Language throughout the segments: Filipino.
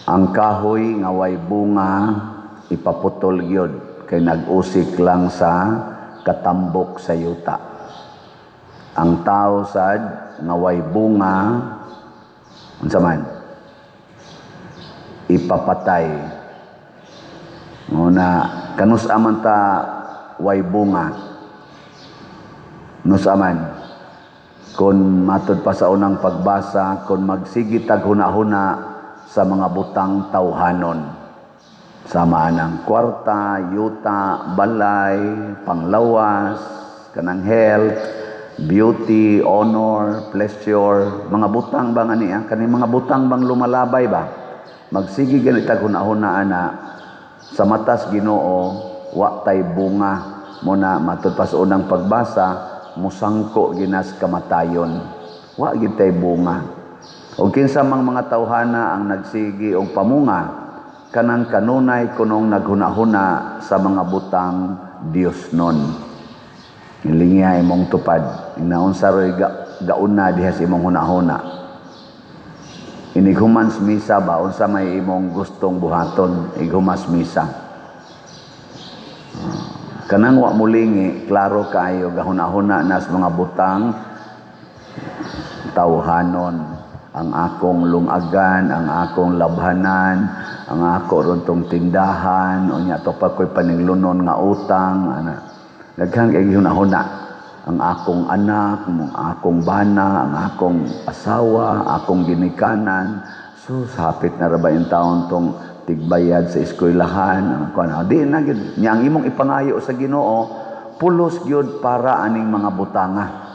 Ang kahoy nga way bunga ipaputol gyud kay nag-usik lang sa katambok sa yuta. Ang tao sad nga way bunga unsa man ipapatay. Nguna kanus aman ta way bunga. Nus aman kun matud pa sa unang pagbasa kun magsigi tag hunahuna sa mga butang tawhanon. Sama ng kwarta, yuta, balay, panglawas, kanang health, beauty, honor, pleasure, mga butang bang aniya, kaning mga butang bang lumalabay ba? Magsigi ganit tag hunahuna ana sa matas Ginoo, wa tay bunga muna matud pa sa unang pagbasa, musangko ginas kamatayon. Wa gid tay bunga. O kinsa mang mga tawhana ang nagsigi og pamunga kanang kanunay kunong naghunahuna sa mga butang Dios non. Ilingiha imong tupad inaunsa roy gauna diha sa imong hunahuna. Inighumas misa ba unsa may imong gustong buhaton ighumas misa. Kanang wa mulingi klaro kayo gahunahuna nas mga butang tawhanon. Ang akong lungagan, ang akong labhanan, ang ako runtong tindahan, o niya to pa ko'y paninglunon nga utang, ana. Daghang kay hunahuna. Ang akong anak, ang akong bana, ang akong asawa, akong ginikanan. So, hapit na raba yung taon tong tigbayad sa eskwelahan. Di na, niya ang imong ipangayo sa Ginoo, pulos gyud para aning mga butanga.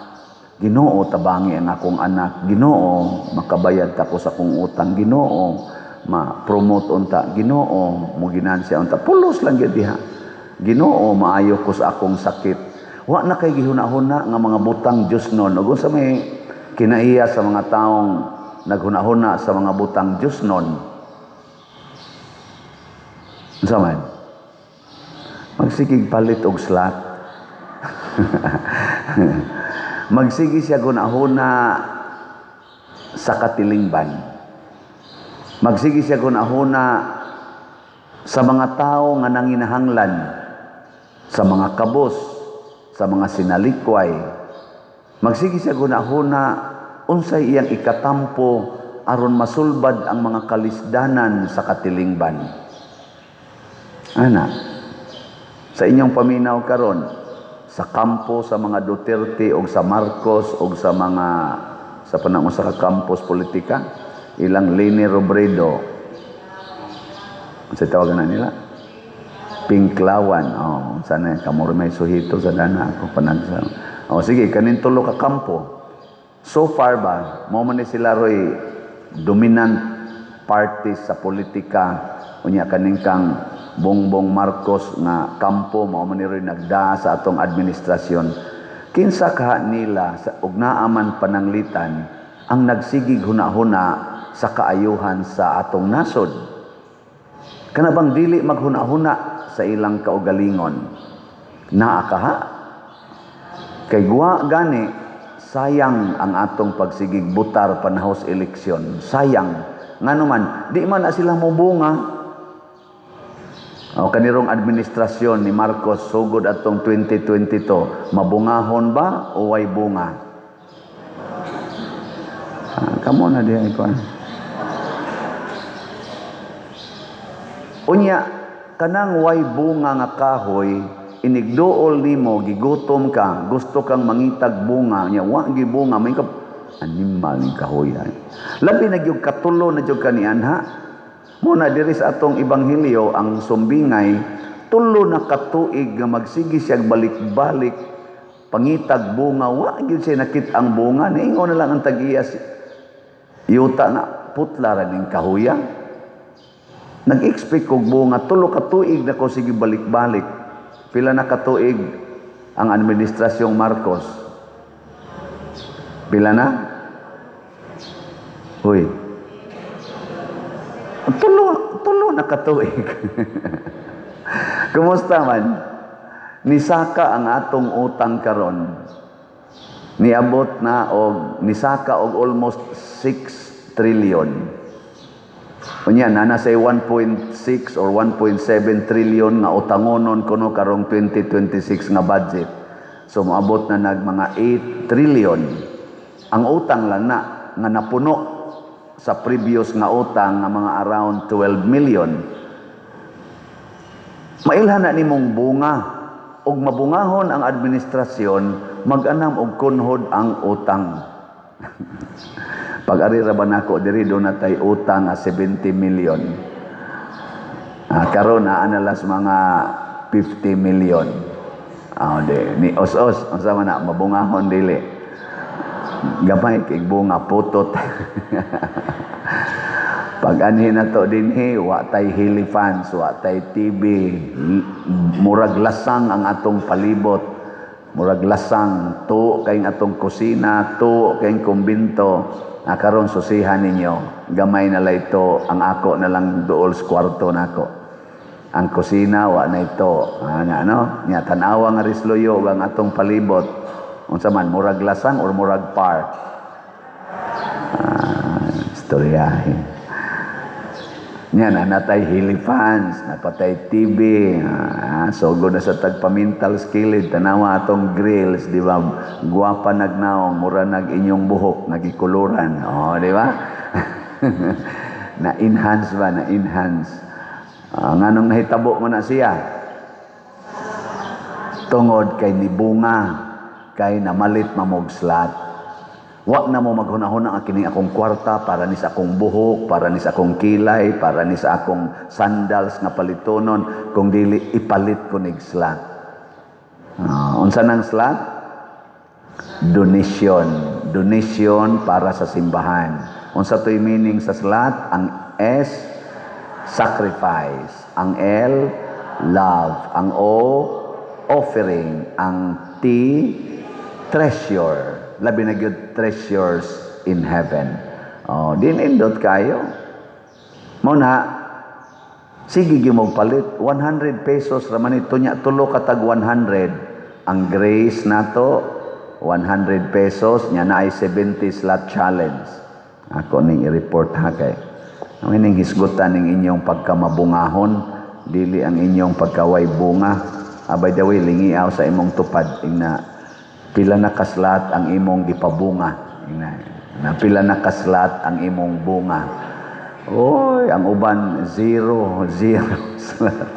Ginoo tabangi ang akong anak, Ginoo makabayad ta ko sa akong utang, Ginoo ma-promote unta, Ginoo mo ginansya unta, pulos lang gyud diha. Ginoo maayo ko sa akong sakit. Wa na kay gihunahuna nga mga butang Dios non. Ug sa may kinaiya sa mga taong naghunahuna sa mga butang Dios non. Unsa man? Magsigig palit og slot. Magsigi siya gunahuna sa katilingban. Magsigi siya gunahuna sa mga tao nga nanginahanglan, sa mga kabos, sa mga sinalikway. Magsigi siya gunahuna unsay iyang ikatampo aron masulbad ang mga kalisdanan sa katilingban. Ana, sa inyong paminaw karon, sa kampo sa mga Duterte o sa Marcos o sa mga sa panahon sa campus politika, ilang Leni Robredo, sa tawagan na nila Pinklawan, sana kamuro may suhito sa dana ako panagsa. Sige kanin tulo ka kampo. So far ba mo man ni sila roy dominant parties sa politika unya kaning kang Bongbong Marcos na kampo mao man ni roy nagdaa sa atong administrasyon. Kinsa ka nila sa ugnaaman pananglitan ang nagsigig hunahuna sa kaayuhan sa atong nasod. Kana bang dili maghunahuna sa ilang kaugalingon? Naa ka ha? Kay guwa gani sayang ang atong pagsigig butar panahos eleksyon. Sayang. Nganuman di man na sila mobunga. O kanirong administrasyon ni Marcos sugod atong 2022, mabungahon ba o way bunga? Kamo na diha ikaw. Unya kanang way bunga nga kahoy inigduol nimo gigutom ka, gusto kang mangitag bunga nya wa gi bunga may ka animal ni kahoy. Labi na gyud katulo na gyud kanian ha. Muna diri sa atong ebanghelyo ang sumbingay tulo na katuig nga magsigi siya balik-balik pangitag bunga wa gyud siya nakit ang bunga niingon na lang ang tag-iya yuta na putla ra ning kahoya. Nag-expect og bunga tulo ka tuig na ko sige balik-balik. Pila na ka tuig ang administrasyong Marcos? Pila na? Hoy. Tulo na ka tuig. Kumusta man? Nisaka ang atong utang karon. Niabot na og nisaka og almost 6 trillion. Unya na say 1.6 or 1.7 trillion nga utangonon kuno karong 2026 nga budget. So moabot na nag mga 8 trillion. Ang utang lang na nga napuno sa previous nga utang nga mga around 12 million. Mailhan na nimong bunga ug mabungahon ang administrasyon, mag-anam og kunhod ang utang. Pag-ari ra ba nako diri do na tay utang nga 70 million. Karon na analas mga 50 million. Ni os-os unsa man na mabungahon dili. Gamay kay bunga putot. Pag anhin na to dinhi, wa tay hilifans, wa tay TV, murag lasang ang atong palibot. Murag lasang, tuo kayong atong kusina, tuo kayong kumbinto. Karon susihan ninyo, gamay na lang ito, ang ako na lang duol sa kwarto nako. Ang kusina, wa na ito. Nya tanawa nga risloyo ang atong palibot. Unsa man, murag lasang or murag park. Istoryahin. Yan, natay hilifans, napatay TV, sogo na sa tagpamintal skilled, tanawa atong grills, di ba? Guwapa nagnaong, mura nag inyong buhok, nagikuluran. Di ba? Na-enhance ba? Na-enhance. Nganong nahitabo mo na siya? Tungod kay nibunga, kay namalit mamog slat. Wa na mo maghunahuna ang kining akong kwarta para ni sa akong buhok, para ni sa akong kilay, para ni sa akong sandals nga palitonon, kung dili ipalit ko nig slot. Unsa nang slot? Donation. Donation para sa simbahan. Unsa to'y meaning sa slot? Ang S, sacrifice. Ang L, love. Ang O, offering. Ang T, treasure. Labi na gyud treasures in heaven. Dinindot kayo. Muna, sige gyud mo palit 100 pesos raman ito nya tulo katag 100. Ang grace nato 100 pesos nya na ay 70 slot challenge. Ako ning i-report ha kay. Ang ining hisgutan ning inyong pagkamabungahon, dili ang inyong pagkaway bunga. By the way, lingiaw sa imong tupad na pila na kaslat ang imong gipabunga. Na pila na kaslat ang imong bunga. Oy, ang uban 0 slat.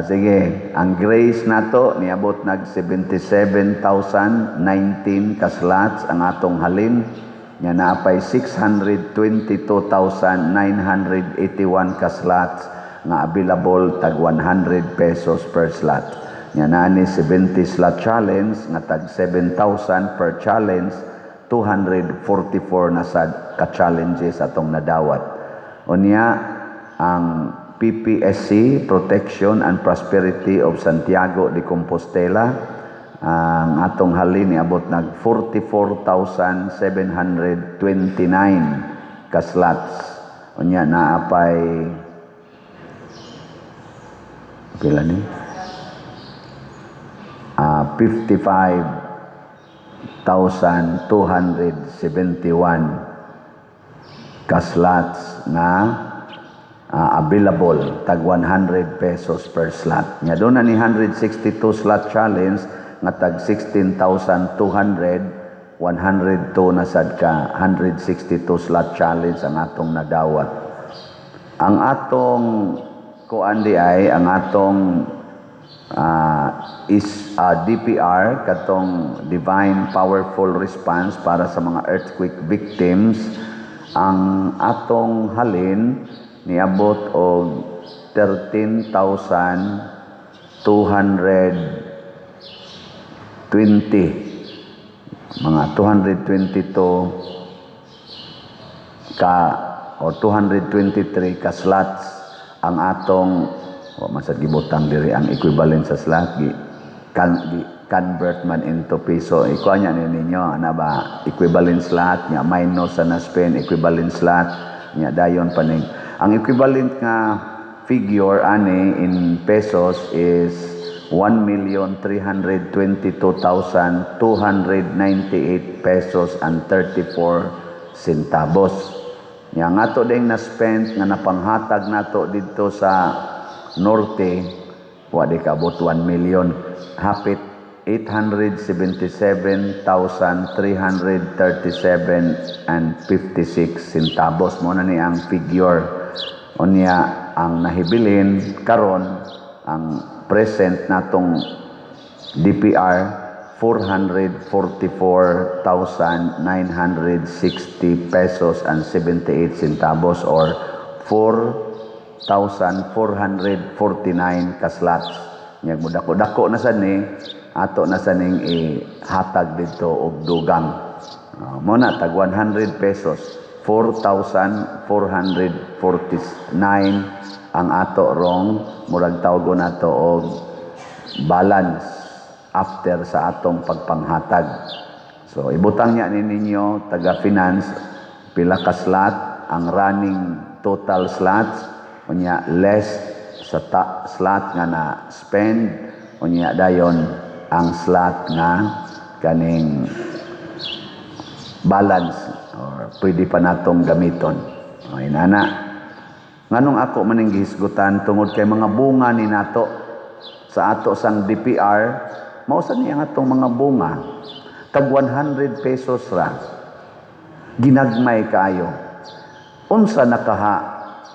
Sige, ang grace nato niabot nag 77,019 kaslats ang atong halin. Nya naapay 622,981 kaslats nga available tag 100 pesos per slot. Nya nani 70 slot challenge nga tag 7,000 per challenge, 244 na sad ka challenges atong nadawat. Unya ang PPSC, Protection and Prosperity of Santiago de Compostela, ang atong halin niabot nag 44,729 ka slots. Unya naapay pila ni 55,271 ka-slots na available tag 100 pesos per slot. Nya doon na ni 162 slot challenge nga tag 16,200, 102 na sad ka 162 slot challenge ang atong nadawat. Ang atong kuan di ay ang atong DPR katong Divine Powerful Response para sa mga earthquake victims. Ang atong halin niabot og 13,220 mga 222 ka o 223 ka slots ang atong masad gibutang diri ang equivalent sa slot convert man into peso. Ikuha niya ninyo ana ba equivalent slot nya minus sa na-spend equivalent slot nya dayon paning ang equivalent nga figure ani in pesos is 1,322,298 pesos and 34 centavos. Nya nga to ding na-spend nga napanghatag nato dito sa norte, wa di kabot 1 million. Hapit 877,337 and 56 centavos mo na ni ang figure. Unya ang nahibilin karon ang present natong DPR 444,960 pesos and 78 centavos or 4,449 ka slots. Nya dako na sad ni ato na sa ning ihatag dito og dugang. Mo na tag 100 pesos, 4,449 ang ato rong murag tawgo nato og balance after sa atong pagpanghatag. So ibutang niya ninyo taga finance pila ka slot ang running total slots unya less sa slot nga na spend unya dayon ang slot nga kaning balance or pwede pa natong gamiton. Okay nana. Nganong ako maning gihisgutan tungod kay mga bunga ni nato sa ato sang DPR mausa niya nga itong mga bunga tag 100 pesos ra ginagmay kaayo unsa nakaha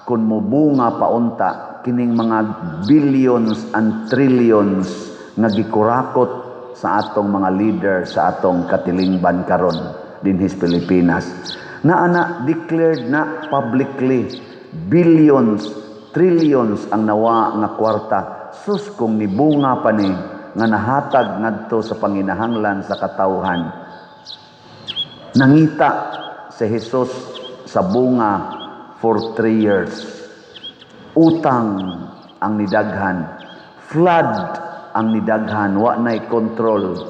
kun mo bunga paunta kining mga billions and trillions nga gikurakot sa atong mga leader sa atong katilingban karon dinhis Pilipinas na declared na publicly billions trillions ang nawa nga kwarta sus kung ni bunga pa ni nga nahatag ngadto sa panginahanglan sa katawhan. Nangita si Jesus sa bunga for 3 years. Utang ang nidaghan. Flood ang nidaghan. Wa na'y control.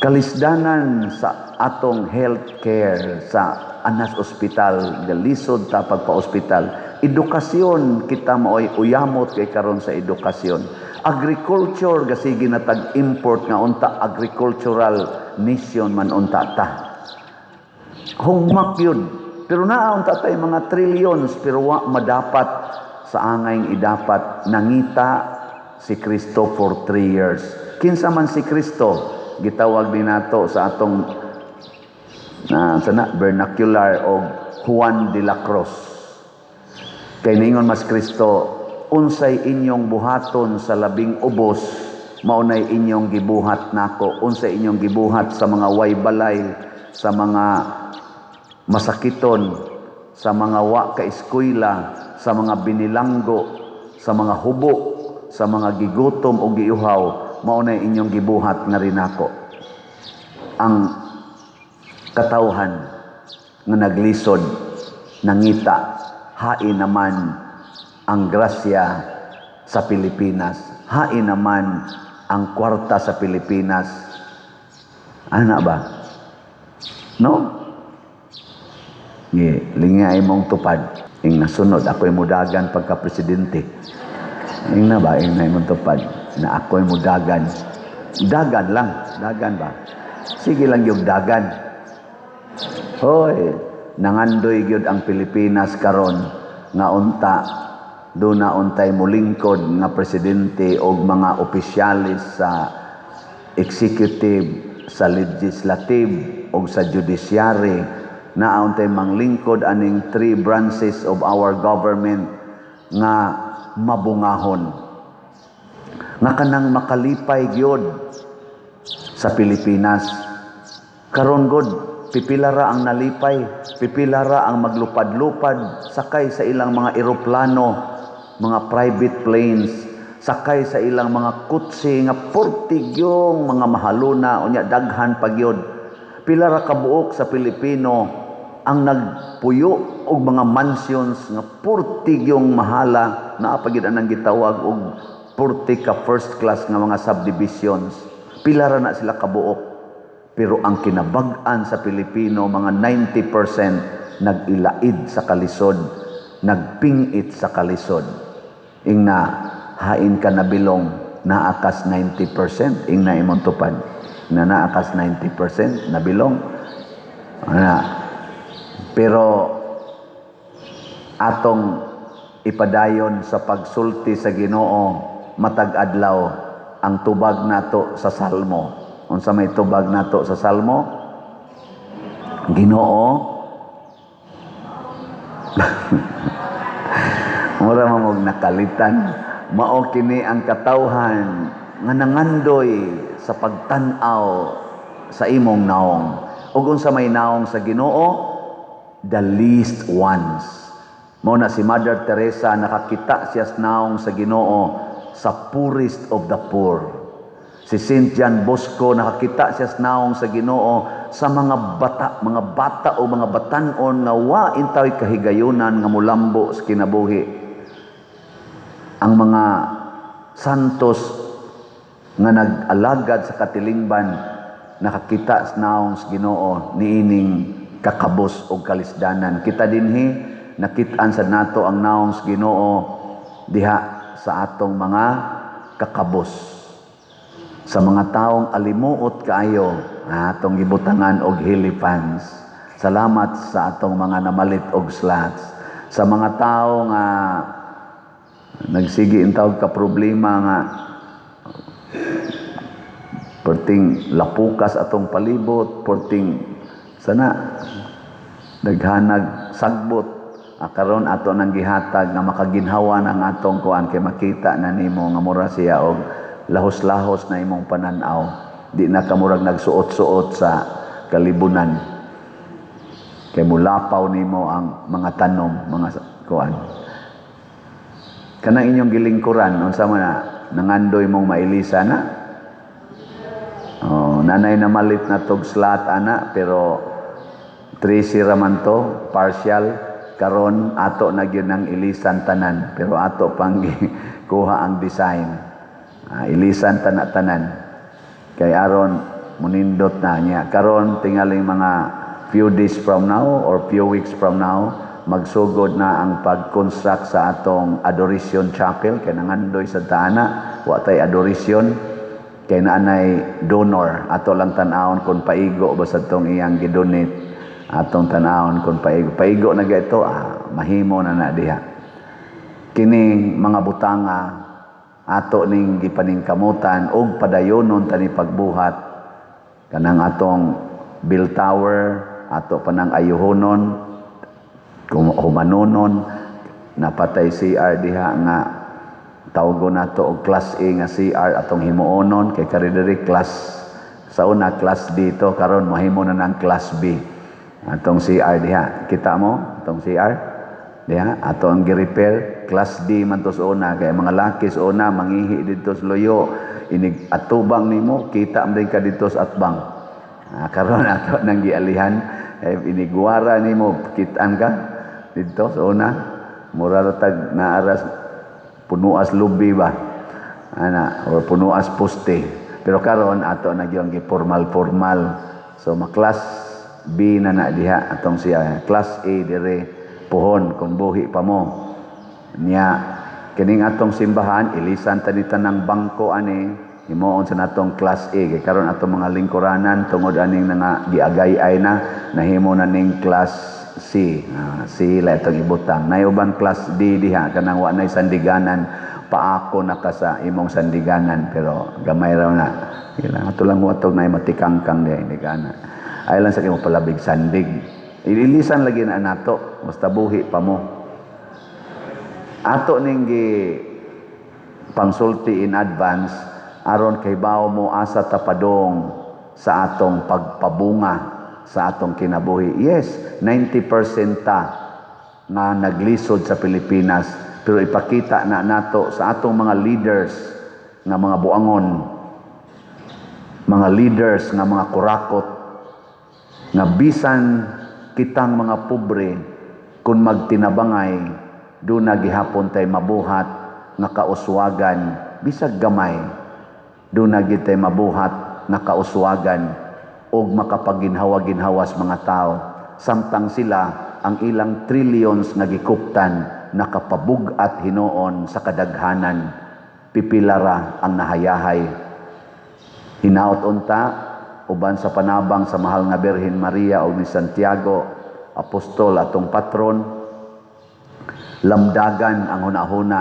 Kalisdanan sa atong healthcare sa Anas Hospital. Galisod ta pagpa-hospital. Edukasyon kita maoy uyamot kay karon sa edukasyon. Agriculture gasigi na tag-import nga unta agricultural nation man unta ta. Hungmak yun. Pero naa unta tay mga trillions pero wa madapat sa angay idapat nangita si Kristo for 3 years. Kinsa man si Kristo gitawag din nato sa atong vernacular og Juan de la Cruz. Kay ningon mas Kristo unsay inyong buhaton sa labing ubos maunay inyong gibuhat nako unsay inyong gibuhat sa mga way balay sa mga masakiton sa mga wa ka eskwela sa mga binilanggo sa mga hubo sa mga gigutom o giuhaw maunay inyong gibuhat nga rin nako ang katawhan nga naglisod nangita hain naman ang grasya sa Pilipinas. Hain naman ang kwarta sa Pilipinas. Ana ba? No? Lingay mong tupad. Ing nasunod, ako'y mudagan pagka-presidente. Ing na ba? Ing na mong tupad. Na ako'y mudagan. Dagan lang. Dagan ba? Sige lang yung dagan. Hoy, nangandoy gyud ang Pilipinas karon nga unta do na untay molingkod nga presidente o mga opisyalis sa executive, sa legislative o sa judiciary na untay manglingkod aning 3 branches of our government nga mabungahon nga kanang makalipay gyud sa Pilipinas karon gud pipilara ang nalipay, pipilara ang maglupad-lupad sakay sa ilang mga eroplano, mga private planes, sakay sa ilang mga kutsi nga portigyong mga mahaluna unya daghan pagyod. Pila ra ka buok sa Pilipino ang nagpuyo og mga mansions nga portigyong mahala naa pagyud anang gitawag og porti ka first class nga mga subdivisions. Pila ra na sila kabuok. Pero ang kinabag-an sa Pilipino mga 90% nag-ilaid sa kalisod, nagpingit sa kalisod. Ing na hain ka na bilong naakas 90%, ing na imong tupad na naakas 90% na bilong. Pero atong ipadayon sa pagsulti sa Ginoo matag adlaw ang tubag nato sa Salmo. Unsa may tubag nato sa Salmo? Ginoo mura mamog nakalitan, mao kini ang katawhan nga nangandoy sa pagtan-aw sa imong naong. Ug unsa may naong sa Ginoo? The least ones. Mao na si Mother Teresa, nakakita siya sa naong sa Ginoo sa poorest of the poor. Si Saint John Bosco, nakakita siya sa naong sa Ginoo sa mga bata o mga batanon nga wa intaw kahigayunan nga mulambo sa kinabuhi. Ang mga santos nga nag-alagad sa katilingban, nakakita sa naong sa Ginoo niining kakabos o kalisdanan. Kita dinhi nakitaan sa nato ang naong sa Ginoo diha sa atong mga kakabos. Sa mga taong alimuot kaayo, atong gibutangan og hilipans. Salamat sa atong mga namalit og slots. Sa mga tao nga nagsigi intawag ka problema nga perting lapukas atong palibot, perting sana naghanag sagbot. Karon ato nang gihatag nga makaginhawa ang atong kuan kay makita na nimo nga mura siya og lahos-lahos na imong pananaw. Di na ka murag nagsuot-suot sa kalibunan. Kay mulapaw nimo ang mga tanom, mga kuan. Kanang inyong gilingkuran, unsa man na nangandoy mong mailisa na? Oh, nanay na malit na tog slot ana, pero 3 raman to, partial. Karon ato na gyud nang ilisan tanan, pero ato pang kuha ang design. Ilisan tanan kay aron munindot na niya. Karon tingaling mga few days from now or few weeks from now, magsugod na ang pag-construct sa atong adoration chapel kay nangandoy sa taana wa tay adoration kay naanay donor. Ato lang tan-awon kung paigo ba sa tong iyang gidonate, atong tan-awon kung paigo na gayto, mahimo na diha. Kini mga butanga ato ning gipaningkamutan og padayonon tani pagbuhat kanang atong bell tower, ato panang ayuhonon, humanonon, napatay CR diha nga tawgon nato og class A nga CR atong himuonon kay karidiri class sa una class D to, karon mahimo na ng class B atong CR diha. Kita mo atong CR diha ato ang gi-repair. Class D man to sa una kay mga laki sa una mangihi dito sa loyo, inig atubang nimo kita man ka dito sa atbang. Karon ato nang gialihan inigwara nimo kitaan ka dito sa una mura tag naaras punuas lubi ba ana or punuas poste, pero karon ato na gyud gi-formal. So class B na diha atong siya. Class A dire puhon kung buhi pa mo niya. Kining atong simbahan ilisan tanitan ng bangko ani himuon sa natong class A kay karon atong mga lingkuranan tungod aning nga giagay-ay na nahimo na ning class C. C la itong ibutang. Nayuban class D diha kanang wa nay sandiganan, paako na ka sa imong sandiganan pero gamay raw na. Kailangan ato lang watog na matikangkang diha hindi kana. Ay lang sa kimo palabig sandig. Ililisan lagi na nato basta buhi pa mo. Ato ning gi pangsulti in advance aron kay bawo mo asa tapadong sa atong pagpabunga sa atong kinabuhi. Yes, 90% ta na naglisod sa Pilipinas, pero ipakita na nato sa atong mga leaders nga mga buangon, mga leaders nga mga kurakot, nga bisan kitang mga pobre kung magtinabangay doon na gihapon tay mabuhat nga kauswagan bisag gamay, doon na gid tay mabuhat nga kauswagan og makapaginhawa-ginhawas mga tao samtang sila ang ilang trillions nga gikuptan nakapabug-at hinuon sa kadaghanan, pipilara ang nahayahay. Hinaot unta uban sa panabang sa mahal nga Birhen Maria o ni Santiago, apostol atong patron, lamdagan ang hunahuna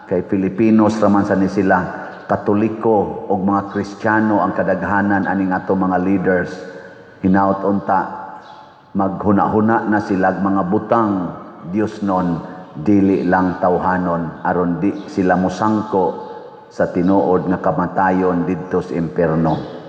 kay Filipinos raman sa ni sila, Katoliko o mga Kristiyano ang kadaghanan aning ato mga leaders. Hinaut unta, maghuna-huna na sila mga butang Dios non, dili lang tawhanon, aron di sila musangko sa tinuod nga kamatayon didto sa impierno.